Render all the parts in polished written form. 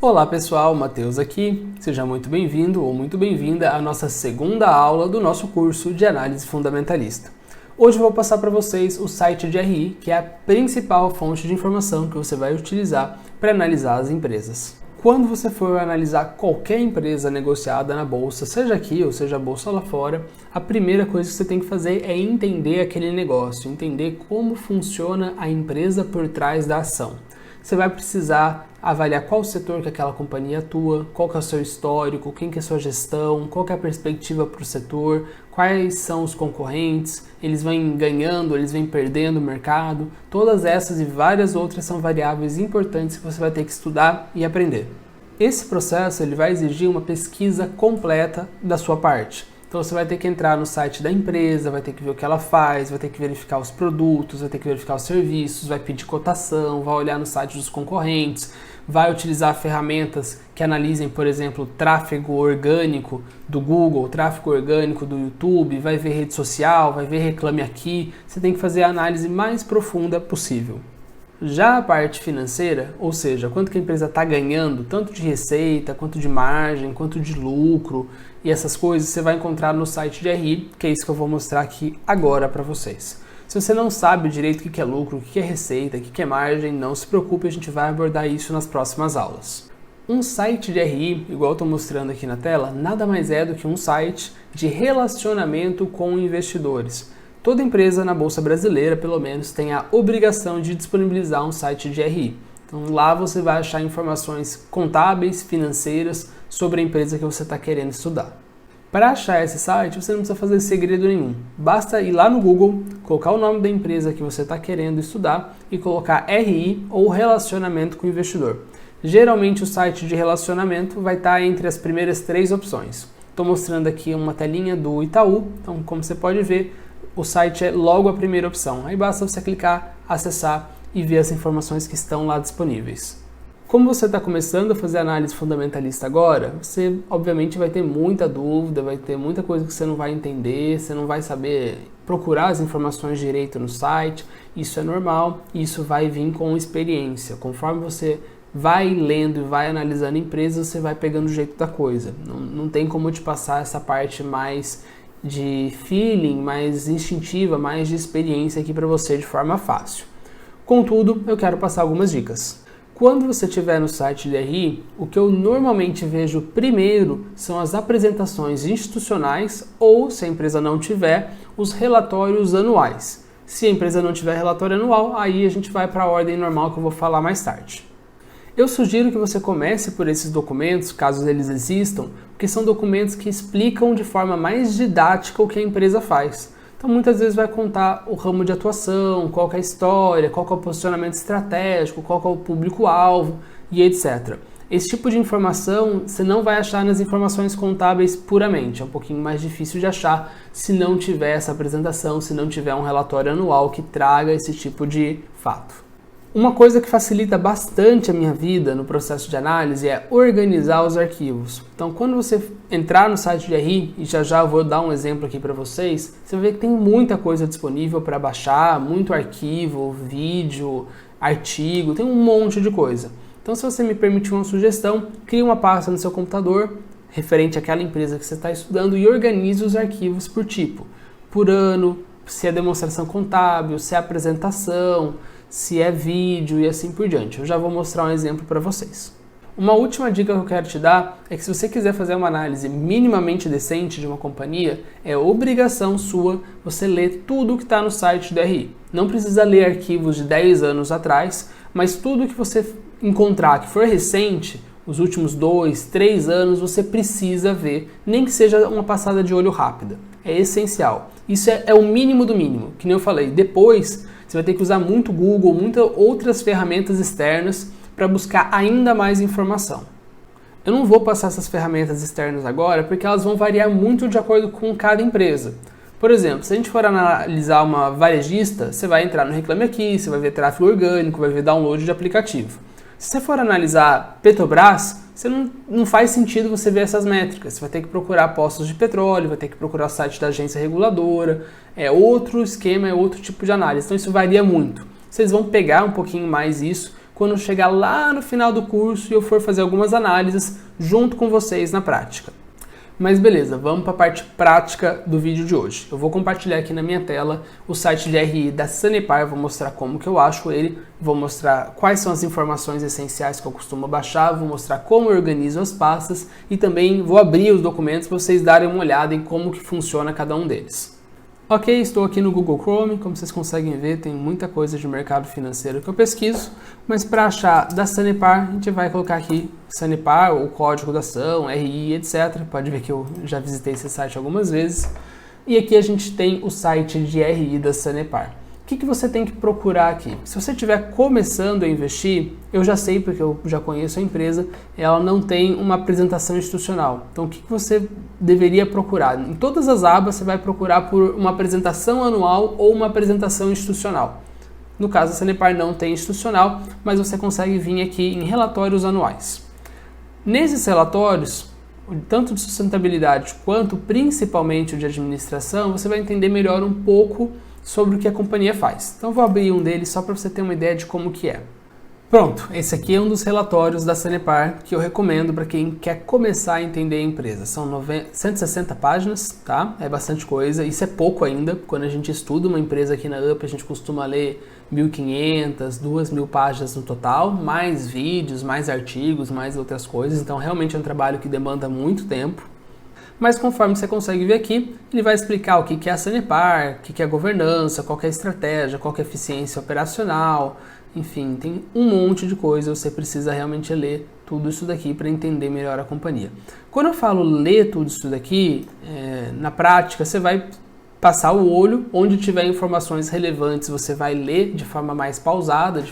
Olá pessoal, Matheus aqui. Seja muito bem-vindo ou muito bem-vinda à nossa segunda aula do nosso curso de Análise Fundamentalista. Hoje eu vou passar para vocês o site de RI, que é a principal fonte de informação que você vai utilizar para analisar as empresas. Quando você for analisar qualquer empresa negociada na bolsa, seja aqui ou seja a bolsa lá fora, a primeira coisa que você tem que fazer é entender aquele negócio, entender como funciona a empresa por trás da ação. Você vai precisar avaliar qual setor que aquela companhia atua, qual que é o seu histórico, quem que é a sua gestão, qual que é a perspectiva para o setor, quais são os concorrentes, eles vêm ganhando, eles vêm perdendo o mercado. Todas essas e várias outras são variáveis importantes que você vai ter que estudar e aprender. Esse processo ele vai exigir uma pesquisa completa da sua parte. Então você vai ter que entrar no site da empresa, vai ter que ver o que ela faz, vai ter que verificar os produtos, vai ter que verificar os serviços, vai pedir cotação, vai olhar no site dos concorrentes, vai utilizar ferramentas que analisem, por exemplo, tráfego orgânico do Google, tráfego orgânico do YouTube, vai ver rede social, vai ver Reclame Aqui. Você tem que fazer a análise mais profunda possível. Já a parte financeira, ou seja, quanto que a empresa está ganhando, tanto de receita, quanto de margem, quanto de lucro e essas coisas, você vai encontrar no site de RI, que é isso que eu vou mostrar aqui agora para vocês. Se você não sabe direito o que é lucro, o que é receita, o que é margem, não se preocupe, a gente vai abordar isso nas próximas aulas. Um site de RI, igual eu estou mostrando aqui na tela, nada mais é do que um site de relacionamento com investidores. Toda empresa na Bolsa Brasileira, pelo menos, tem a obrigação de disponibilizar um site de RI. Então lá você vai achar informações contábeis, financeiras, sobre a empresa que você está querendo estudar. Para achar esse site, você não precisa fazer segredo nenhum. Basta ir lá no Google, colocar o nome da empresa que você está querendo estudar e colocar RI ou relacionamento com o investidor. Geralmente o site de relacionamento vai estar entre as primeiras 3 opções. Estou mostrando aqui uma telinha do Itaú, então como você pode ver, o site é logo a primeira opção. Aí basta você clicar, acessar e ver as informações que estão lá disponíveis. Como você está começando a fazer análise fundamentalista agora, você obviamente vai ter muita dúvida, vai ter muita coisa que você não vai entender, você não vai saber procurar as informações direito no site. Isso é normal, isso vai vir com experiência. Conforme você vai lendo e vai analisando empresas, você vai pegando o jeito da coisa. Não tem como te passar essa parte mais de feeling, mais instintiva, mais de experiência aqui para você de forma fácil. Contudo, eu quero passar algumas dicas. Quando você estiver no site de RI, o que eu normalmente vejo primeiro são as apresentações institucionais ou, se a empresa não tiver, os relatórios anuais. Se a empresa não tiver relatório anual, aí a gente vai para a ordem normal que eu vou falar mais tarde. Eu sugiro que você comece por esses documentos, caso eles existam, porque são documentos que explicam de forma mais didática o que a empresa faz. Então muitas vezes vai contar o ramo de atuação, qual que é a história, qual que é o posicionamento estratégico, qual que é o público-alvo e etc. Esse tipo de informação você não vai achar nas informações contábeis puramente, é um pouquinho mais difícil de achar se não tiver essa apresentação, se não tiver um relatório anual que traga esse tipo de fato. Uma coisa que facilita bastante a minha vida no processo de análise é organizar os arquivos. Então, quando você entrar no site de RI, e já eu vou dar um exemplo aqui para vocês, você vai ver que tem muita coisa disponível para baixar, muito arquivo, vídeo, artigo, tem um monte de coisa. Então, se você me permitir uma sugestão, crie uma pasta no seu computador, referente àquela empresa que você está estudando, e organize os arquivos por tipo, por ano, se é demonstração contábil, se é apresentação, se é vídeo e assim por diante. Eu já vou mostrar um exemplo para vocês. Uma última dica que eu quero te dar é que se você quiser fazer uma análise minimamente decente de uma companhia, é obrigação sua você ler tudo que está no site do RI. Não precisa ler arquivos de 10 anos atrás, mas tudo que você encontrar que for recente, os últimos 2, 3 anos, você precisa ver, nem que seja uma passada de olho rápida. É essencial. Isso é o mínimo do mínimo. Que nem eu falei, depois você vai ter que usar muito Google, muitas outras ferramentas externas para buscar ainda mais informação. Eu não vou passar essas ferramentas externas agora porque elas vão variar muito de acordo com cada empresa. Por exemplo, se a gente for analisar uma varejista, você vai entrar no Reclame Aqui, você vai ver tráfego orgânico, vai ver download de aplicativo. Se você for analisar Petrobras, não faz sentido você ver essas métricas. Você vai ter que procurar postos de petróleo, vai ter que procurar o site da agência reguladora. É outro esquema, é outro tipo de análise. Então isso varia muito. Vocês vão pegar um pouquinho mais isso quando chegar lá no final do curso e eu for fazer algumas análises junto com vocês na prática. Mas beleza, vamos para a parte prática do vídeo de hoje. Eu vou compartilhar aqui na minha tela o site de RI da Sanepar, vou mostrar como que eu acho ele, vou mostrar quais são as informações essenciais que eu costumo baixar, vou mostrar como eu organizo as pastas e também vou abrir os documentos para vocês darem uma olhada em como que funciona cada um deles. Ok, estou aqui no Google Chrome, como vocês conseguem ver, tem muita coisa de mercado financeiro que eu pesquiso, mas para achar da Sanepar, a gente vai colocar aqui Sanepar, o código da ação, RI, etc. Pode ver que eu já visitei esse site algumas vezes. E aqui a gente tem o site de RI da Sanepar. O que você tem que procurar aqui? Se você estiver começando a investir, eu já sei, porque eu já conheço a empresa, ela não tem uma apresentação institucional. Então, o que você deveria procurar? Em todas as abas, você vai procurar por uma apresentação anual ou uma apresentação institucional. No caso, a Sanepar não tem institucional, mas você consegue vir aqui em relatórios anuais. Nesses relatórios, tanto de sustentabilidade quanto principalmente o de administração, você vai entender melhor um pouco sobre o que a companhia faz. Então vou abrir um deles só para você ter uma ideia de como que é. Pronto, esse aqui é um dos relatórios da Sanepar que eu recomendo para quem quer começar a entender a empresa. São 160 páginas, tá? É bastante coisa, isso é pouco ainda. Quando a gente estuda uma empresa aqui na UP, a gente costuma ler 1.500, 2.000 páginas no total, mais vídeos, mais artigos, mais outras coisas. Então realmente é um trabalho que demanda muito tempo. Mas conforme você consegue ver aqui, ele vai explicar o que é a Sanepar, o que é a governança, qual que é a estratégia, qual que é a eficiência operacional, enfim, tem um monte de coisa, você precisa realmente ler tudo isso daqui para entender melhor a companhia. Quando eu falo ler tudo isso daqui, na prática você vai passar o olho, onde tiver informações relevantes você vai ler de forma mais pausada,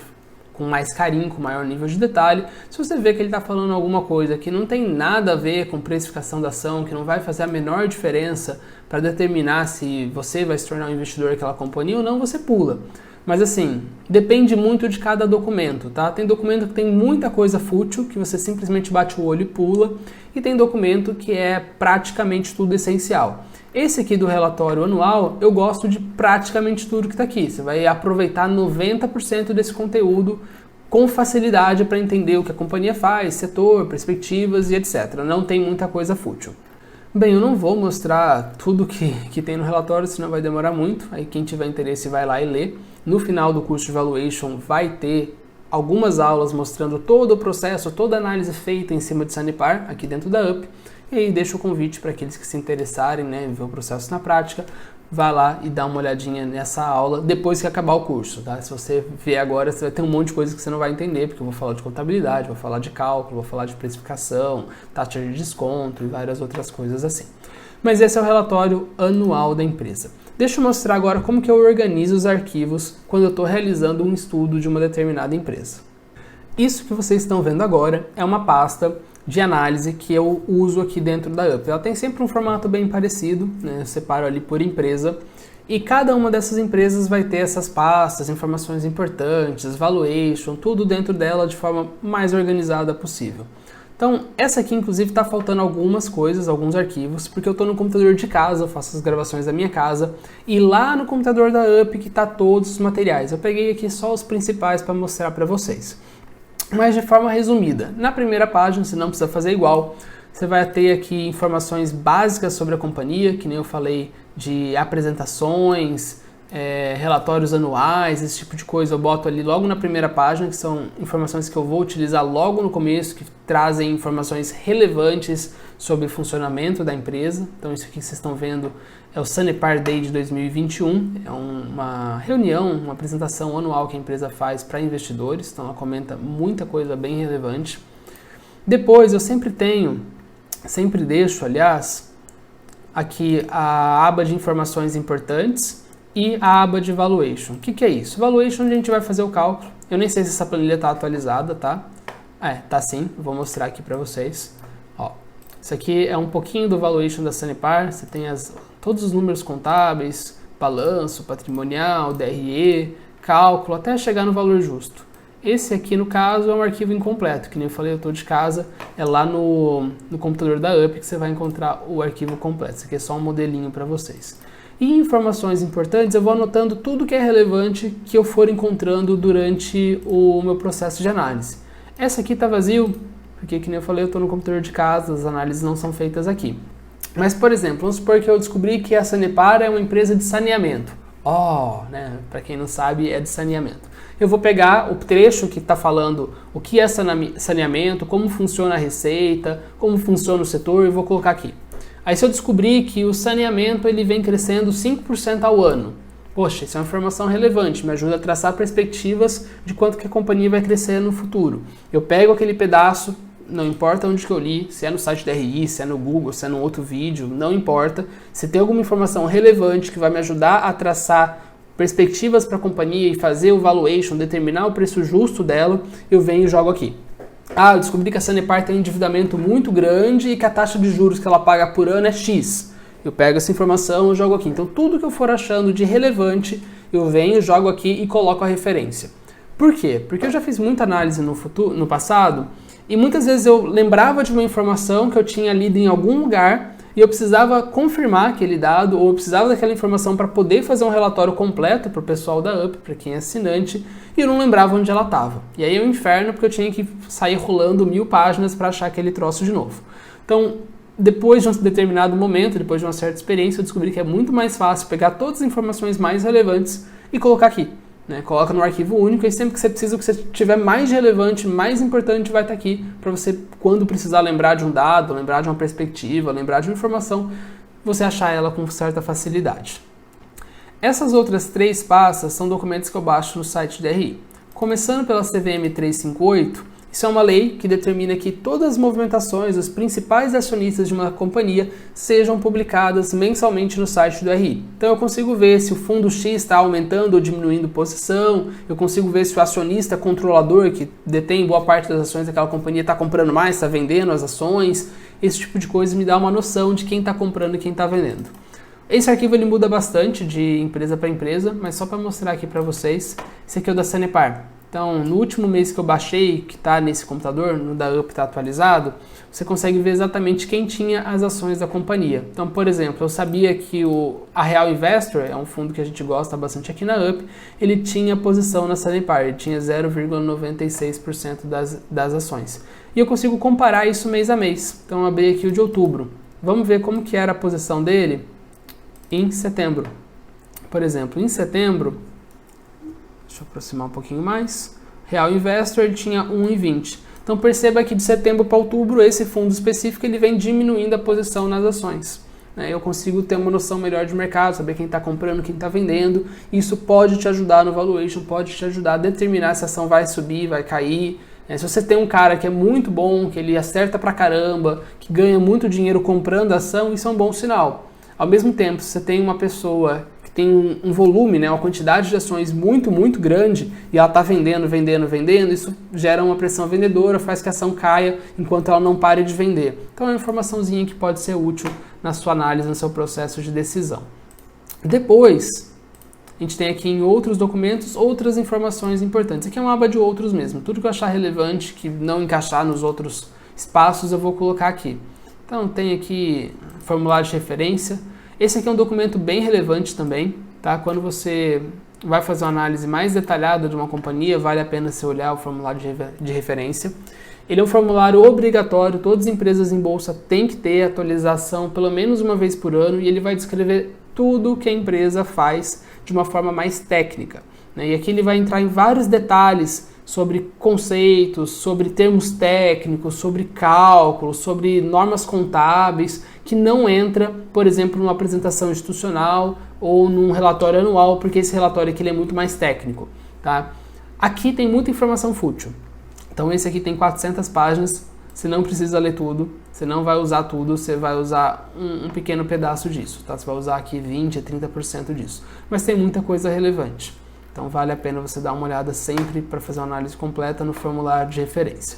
com mais carinho, com maior nível de detalhe. Se você vê que ele está falando alguma coisa que não tem nada a ver com precificação da ação, que não vai fazer a menor diferença para determinar se você vai se tornar um investidor daquela companhia ou não, você pula. Mas assim, depende muito de cada documento, tá? Tem documento que tem muita coisa fútil, que você simplesmente bate o olho e pula, e tem documento que é praticamente tudo essencial. Esse aqui do relatório anual, eu gosto de praticamente tudo que está aqui. Você vai aproveitar 90% desse conteúdo com facilidade para entender o que a companhia faz, setor, perspectivas e etc. Não tem muita coisa fútil. Bem, eu não vou mostrar tudo que tem no relatório, senão vai demorar muito. Aí quem tiver interesse vai lá e lê. No final do curso de Valuation vai ter algumas aulas mostrando todo o processo, toda a análise feita em cima de Sanepar, aqui dentro da UP. E aí deixo o convite para aqueles que se interessarem, né, ver o processo na prática, vai lá e dá uma olhadinha nessa aula depois que acabar o curso, tá? Se você vier agora, você vai ter um monte de coisa que você não vai entender, porque eu vou falar de contabilidade, vou falar de cálculo, vou falar de precificação, taxa de desconto e várias outras coisas assim. Mas esse é o relatório anual da empresa. Deixa eu mostrar agora como que eu organizo os arquivos quando eu estou realizando um estudo de uma determinada empresa. Isso que vocês estão vendo agora é uma pasta de análise que eu uso aqui dentro da UP. Ela tem sempre um formato bem parecido, né? Eu separo ali por empresa e cada uma dessas empresas vai ter essas pastas, informações importantes, valuation, tudo dentro dela de forma mais organizada possível. Então, essa aqui inclusive está faltando algumas coisas, alguns arquivos, porque eu estou no computador de casa, eu faço as gravações da minha casa, e lá no computador da UP que está todos os materiais. Eu peguei aqui só os principais para mostrar para vocês. Mas de forma resumida, na primeira página, você não precisa fazer igual, você vai ter aqui informações básicas sobre a companhia, que nem eu falei, de apresentações, relatórios anuais, esse tipo de coisa eu boto ali logo na primeira página, que são informações que eu vou utilizar logo no começo, que trazem informações relevantes sobre o funcionamento da empresa. Então isso aqui que vocês estão vendo é o Sanepar Day de 2021, é uma reunião, uma apresentação anual que a empresa faz para investidores, então ela comenta muita coisa bem relevante. Depois eu sempre deixo, aliás, aqui a aba de informações importantes e a aba de Valuation. O que é isso? Valuation a gente vai fazer o cálculo, eu nem sei se essa planilha está atualizada, tá? Tá sim, eu vou mostrar aqui para vocês. Ó, isso aqui é um pouquinho do Valuation da Sanepar, você tem todos os números contábeis, balanço, patrimonial, DRE, cálculo, até chegar no valor justo. Esse aqui, no caso, é um arquivo incompleto, que nem eu falei, eu estou de casa, é lá no computador da UP que você vai encontrar o arquivo completo. Isso aqui é só um modelinho para vocês. E informações importantes, eu vou anotando tudo que é relevante que eu for encontrando durante o meu processo de análise. Essa aqui está vazio, porque, que nem eu falei, eu estou no computador de casa, as análises não são feitas aqui. Mas, por exemplo, vamos supor que eu descobri que a Sanepar é uma empresa de saneamento. Né? Para quem não sabe, é de saneamento. Eu vou pegar o trecho que está falando o que é saneamento, como funciona a receita, como funciona o setor, e vou colocar aqui. Aí se eu descobrir que o saneamento ele vem crescendo 5% ao ano, poxa, isso é uma informação relevante, me ajuda a traçar perspectivas de quanto que a companhia vai crescer no futuro. Eu pego aquele pedaço, não importa onde que eu li, se é no site da RI, se é no Google, se é num outro vídeo, não importa. Se tem alguma informação relevante que vai me ajudar a traçar perspectivas para a companhia e fazer o valuation, determinar o preço justo dela, eu venho e jogo aqui. Eu descobri que a Sanepar tem um endividamento muito grande e que a taxa de juros que ela paga por ano é X. Eu pego essa informação e jogo aqui. Então, tudo que eu for achando de relevante, eu venho, jogo aqui e coloco a referência. Por quê? Porque eu já fiz muita análise no passado e muitas vezes eu lembrava de uma informação que eu tinha lido em algum lugar e eu precisava confirmar aquele dado ou eu precisava daquela informação para poder fazer um relatório completo para o pessoal da UP, para quem é assinante, e eu não lembrava onde ela estava. E aí é um inferno porque eu tinha que sair rolando 1000 páginas para achar aquele troço de novo. Então, depois de um determinado momento, depois de uma certa experiência, eu descobri que é muito mais fácil pegar todas as informações mais relevantes e colocar aqui. Coloca no arquivo único e sempre que você precisa, o que você tiver mais relevante, mais importante vai estar aqui para você, quando precisar lembrar de um dado, lembrar de uma perspectiva, lembrar de uma informação, você achar ela com certa facilidade. Essas outras 3 pastas são documentos que eu baixo no site da RI. Começando pela CVM 358, isso é uma lei que determina que todas as movimentações dos principais acionistas de uma companhia sejam publicadas mensalmente no site do RI. Então eu consigo ver se o fundo X está aumentando ou diminuindo posição, eu consigo ver se o acionista controlador que detém boa parte das ações daquela companhia está comprando mais, está vendendo as ações, esse tipo de coisa me dá uma noção de quem está comprando e quem está vendendo. Esse arquivo ele muda bastante de empresa para empresa, mas só para mostrar aqui para vocês, esse aqui é o da Sanepar. Então, no último mês que eu baixei, que está nesse computador, no da UP está atualizado, você consegue ver exatamente quem tinha as ações da companhia. Então, por exemplo, eu sabia que a Real Investor, é um fundo que a gente gosta bastante aqui na UP, ele tinha posição na Sanepar, ele tinha 0,96% das ações. E eu consigo comparar isso mês a mês. Então, eu abri aqui o de outubro. Vamos ver como que era a posição dele em setembro. Por exemplo, em setembro, deixa eu aproximar um pouquinho mais. Real Investor ele tinha 1,20. Então perceba que de setembro para outubro esse fundo específico ele vem diminuindo a posição nas ações. Eu consigo ter uma noção melhor de mercado, saber quem está comprando, quem está vendendo. Isso pode te ajudar no valuation, pode te ajudar a determinar se a ação vai subir, vai cair. Se você tem um cara que é muito bom, que ele acerta pra caramba, que ganha muito dinheiro comprando a ação, isso é um bom sinal. Ao mesmo tempo, se você tem uma pessoa tem um volume, uma quantidade de ações muito grande e ela está vendendo, isso gera uma pressão vendedora, faz que a ação caia enquanto ela não pare de vender. Então é uma informaçãozinha que pode ser útil na sua análise, no seu processo de decisão. Depois, a gente tem aqui em outros documentos outras informações importantes. Aqui é uma aba de outros mesmo. Tudo que eu achar relevante, que não encaixar nos outros espaços, eu vou colocar aqui. Então tem aqui formulário de referência. Esse aqui é um documento bem relevante também, tá? Quando você vai fazer uma análise mais detalhada de uma companhia, vale a pena você olhar o formulário de referência. Ele é um formulário obrigatório, todas as empresas em bolsa têm que ter atualização pelo menos uma vez por ano e ele vai descrever tudo que a empresa faz de uma forma mais técnica. E aqui ele vai entrar em vários detalhes sobre conceitos, sobre termos técnicos, sobre cálculos, sobre normas contábeis, que não entra, por exemplo, numa apresentação institucional ou num relatório anual, porque esse relatório aqui ele é muito mais técnico. Tá? Aqui tem muita informação fútil. Então esse aqui tem 400 páginas, você não precisa ler tudo, você não vai usar tudo, você vai usar um pequeno pedaço disso. Tá? Você vai usar aqui 20% a 30% disso. Mas tem muita coisa relevante. Então vale a pena você dar uma olhada sempre para fazer uma análise completa no formulário de referência.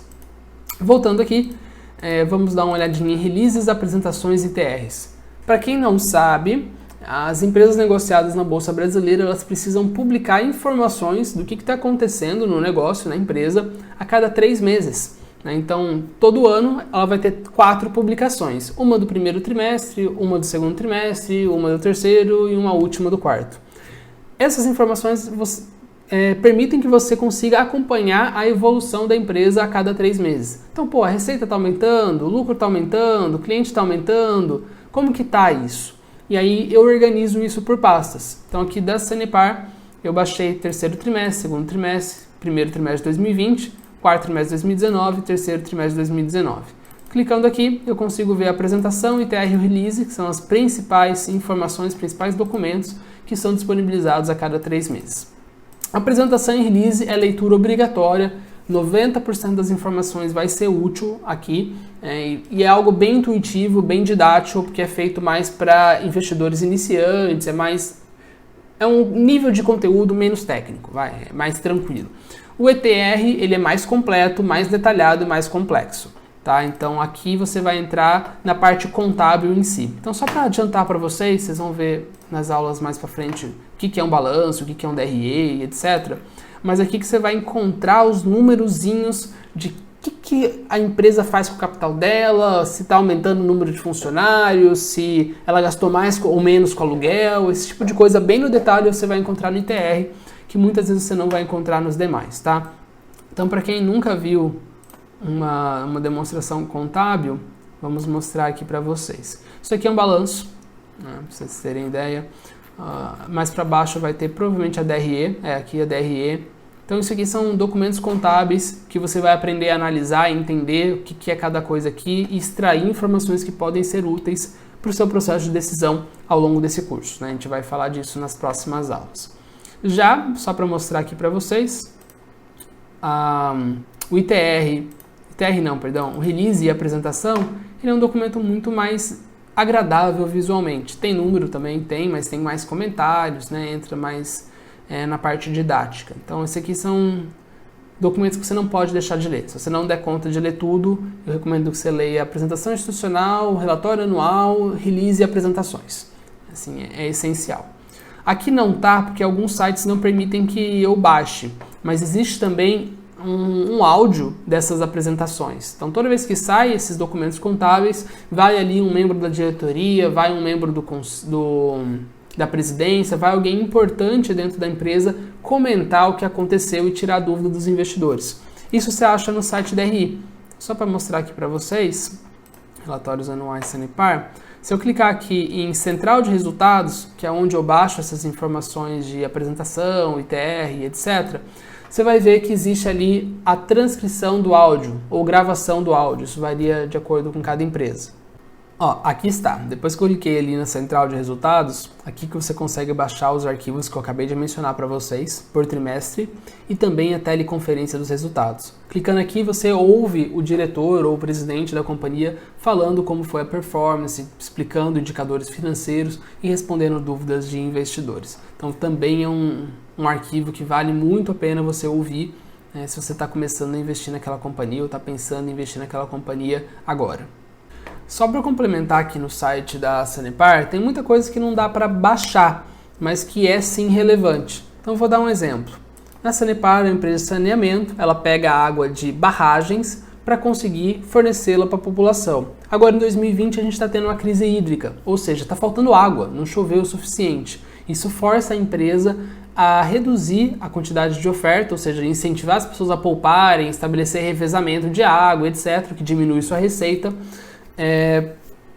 Voltando aqui, vamos dar uma olhadinha em releases, apresentações e TRs. Para quem não sabe, as empresas negociadas na Bolsa Brasileira elas precisam publicar informações do que está acontecendo no negócio, na empresa, a cada 3 meses. né? Então, todo ano ela vai ter 4 publicações. Uma do primeiro trimestre, uma do segundo trimestre, uma do terceiro e uma última do quarto. Essas informações permitem que você consiga acompanhar a evolução da empresa a cada 3 meses. Então, a receita está aumentando, o lucro está aumentando, o cliente está aumentando, como que está isso? E aí eu organizo isso por pastas. Então aqui da Sanepar eu baixei terceiro trimestre, segundo trimestre, primeiro trimestre de 2020, quarto trimestre de 2019 e terceiro trimestre de 2019. Clicando aqui eu consigo ver a apresentação e TR Release, que são as principais informações, principais documentos que são disponibilizados a cada 3 meses. A apresentação e release é leitura obrigatória, 90% das informações vai ser útil aqui, e é algo bem intuitivo, bem didático, porque é feito mais para investidores iniciantes, é um nível de conteúdo menos técnico, é mais tranquilo. O ETR ele é mais completo, mais detalhado e mais complexo. Tá? Então aqui você vai entrar na parte contábil em si. Então só para adiantar para vocês vão ver nas aulas mais para frente o que é um balanço, o que é um DRE, etc. Mas aqui que você vai encontrar os numerozinhos de o que a empresa faz com o capital dela, se está aumentando o número de funcionários, se ela gastou mais ou menos com aluguel, esse tipo de coisa bem no detalhe você vai encontrar no ITR, que muitas vezes você não vai encontrar nos demais, tá? Então para quem nunca viu uma demonstração contábil, vamos mostrar aqui para vocês. Isso aqui é um balanço, né, para vocês terem ideia. Mais para baixo vai ter provavelmente a DRE, aqui a DRE. Então isso aqui são documentos contábeis que você vai aprender a analisar, entender o que é cada coisa aqui e extrair informações que podem ser úteis para o seu processo de decisão ao longo desse curso, né? A gente vai falar disso nas próximas aulas. Já, só para mostrar aqui para vocês, o o release e a apresentação, ele é um documento muito mais agradável visualmente. Tem número também, mas tem mais comentários, né? Entra mais na parte didática. Então, esses aqui são documentos que você não pode deixar de ler. Se você não der conta de ler tudo, eu recomendo que você leia a apresentação institucional, relatório anual, release e apresentações. Assim, é essencial. Aqui não tá, porque alguns sites não permitem que eu baixe, mas existe também um áudio dessas apresentações. Então, toda vez que sai esses documentos contábeis, vai ali um membro da diretoria, vai um membro da presidência, vai alguém importante dentro da empresa comentar o que aconteceu e tirar dúvida dos investidores. Isso você acha no site da RI. Só para mostrar aqui para vocês, relatórios anuais Sanepar, se eu clicar aqui em Central de Resultados, que é onde eu baixo essas informações de apresentação, ITR, etc., você vai ver que existe ali a transcrição do áudio ou gravação do áudio. Isso varia de acordo com cada empresa. Aqui está. Depois que eu cliquei ali na central de resultados, aqui que você consegue baixar os arquivos que eu acabei de mencionar para vocês por trimestre e também a teleconferência dos resultados. Clicando aqui, você ouve o diretor ou o presidente da companhia falando como foi a performance, explicando indicadores financeiros e respondendo dúvidas de investidores. Então também é um arquivo que vale muito a pena você ouvir, né, se você está começando a investir naquela companhia ou está pensando em investir naquela companhia agora. Só para complementar aqui no site da Sanepar, tem muita coisa que não dá para baixar, mas que é sim relevante. Então vou dar um exemplo. Na Sanepar, a empresa de saneamento, ela pega a água de barragens para conseguir fornecê-la para a população. Agora em 2020 a gente está tendo uma crise hídrica, ou seja, está faltando água, não choveu o suficiente. Isso força a empresa a reduzir a quantidade de oferta, ou seja, incentivar as pessoas a pouparem, estabelecer revezamento de água, etc., que diminui sua receita.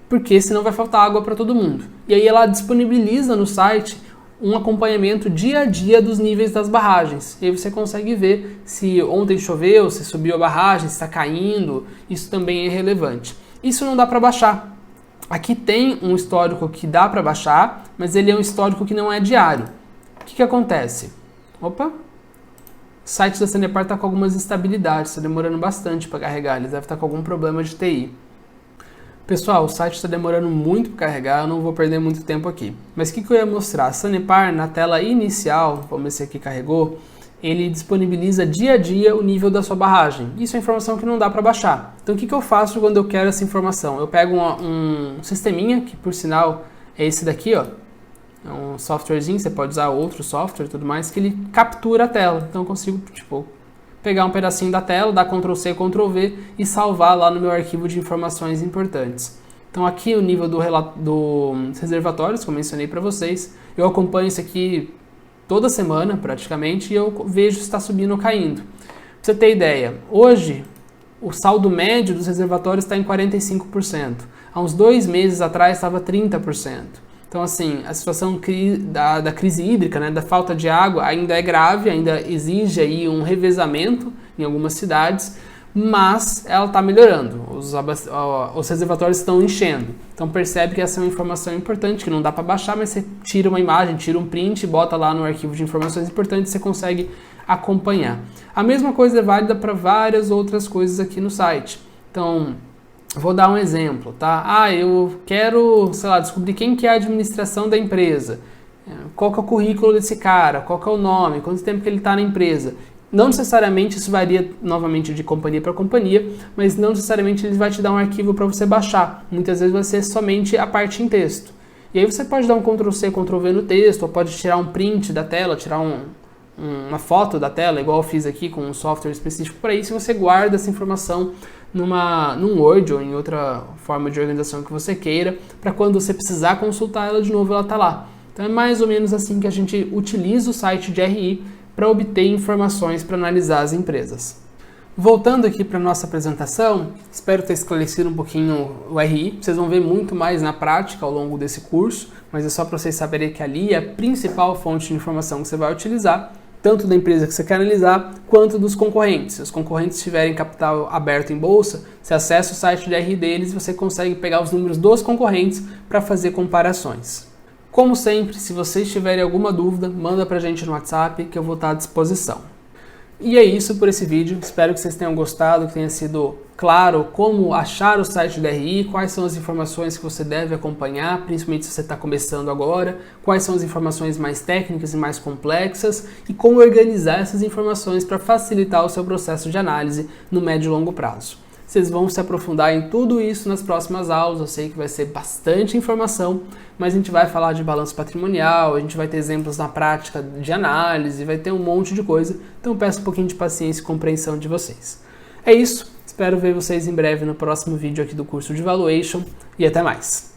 Porque senão vai faltar água para todo mundo. E aí ela disponibiliza no site um acompanhamento dia a dia dos níveis das barragens. E aí você consegue ver se ontem choveu, se subiu a barragem, se está caindo. Isso também é relevante. Isso não dá para baixar. Aqui tem um histórico que dá para baixar, mas ele é um histórico que não é diário. O que acontece? O site da Sanepar está com algumas instabilidades, está demorando bastante para carregar, ele deve estar com algum problema de TI. Pessoal, o site está demorando muito para carregar, eu não vou perder muito tempo aqui. Mas o que eu ia mostrar? A Sanepar, na tela inicial, vamos ver se aqui carregou, ele disponibiliza dia a dia o nível da sua barragem. Isso é informação que não dá para baixar. Então o que eu faço quando eu quero essa informação? Eu pego um sisteminha, que por sinal é esse daqui, é um softwarezinho, você pode usar outro software e tudo mais, que ele captura a tela. Então eu consigo, pegar um pedacinho da tela, dar Ctrl+C, Ctrl+V e salvar lá no meu arquivo de informações importantes. Então aqui o nível dos reservatórios, como eu mencionei para vocês, eu acompanho isso aqui toda semana praticamente e eu vejo se está subindo ou caindo. Pra você ter ideia, hoje o saldo médio dos reservatórios está em 45%. Há uns 2 meses atrás estava 30%. Então, assim, a situação da crise hídrica, né, da falta de água, ainda é grave, ainda exige aí um revezamento em algumas cidades, mas ela está melhorando, os reservatórios estão enchendo. Então percebe que essa é uma informação importante, que não dá para baixar, mas você tira uma imagem, tira um print, bota lá no arquivo de informações importantes e você consegue acompanhar. A mesma coisa é válida para várias outras coisas aqui no site. Então, vou dar um exemplo, tá? Eu quero, sei lá, descobrir quem que é a administração da empresa. Qual que é o currículo desse cara? Qual que é o nome? Quanto tempo que ele está na empresa? Não necessariamente isso varia novamente de companhia para companhia, mas não necessariamente ele vai te dar um arquivo para você baixar. Muitas vezes vai ser somente a parte em texto. E aí você pode dar um Ctrl+C, Ctrl+V no texto, ou pode tirar um print da tela, tirar uma foto da tela, igual eu fiz aqui com um software específico para isso, e você guarda essa informação num Word ou em outra forma de organização que você queira, para quando você precisar consultar ela de novo, ela está lá. Então é mais ou menos assim que a gente utiliza o site de RI para obter informações para analisar as empresas. Voltando aqui para a nossa apresentação, espero ter esclarecido um pouquinho o RI. Vocês vão ver muito mais na prática ao longo desse curso, mas é só para vocês saberem que ali é a principal fonte de informação que você vai utilizar, tanto da empresa que você quer analisar, quanto dos concorrentes. Se os concorrentes tiverem capital aberto em bolsa, você acessa o site de RI deles e você consegue pegar os números dos concorrentes para fazer comparações. Como sempre, se vocês tiverem alguma dúvida, manda pra gente no WhatsApp que eu vou estar à disposição. E é isso por esse vídeo, espero que vocês tenham gostado, que tenha sido claro como achar o site da RI, quais são as informações que você deve acompanhar, principalmente se você está começando agora, quais são as informações mais técnicas e mais complexas e como organizar essas informações para facilitar o seu processo de análise no médio e longo prazo. Vocês vão se aprofundar em tudo isso nas próximas aulas, eu sei que vai ser bastante informação, mas a gente vai falar de balanço patrimonial, a gente vai ter exemplos na prática de análise, vai ter um monte de coisa, então peço um pouquinho de paciência e compreensão de vocês. É isso, espero ver vocês em breve no próximo vídeo aqui do curso de Valuation e até mais!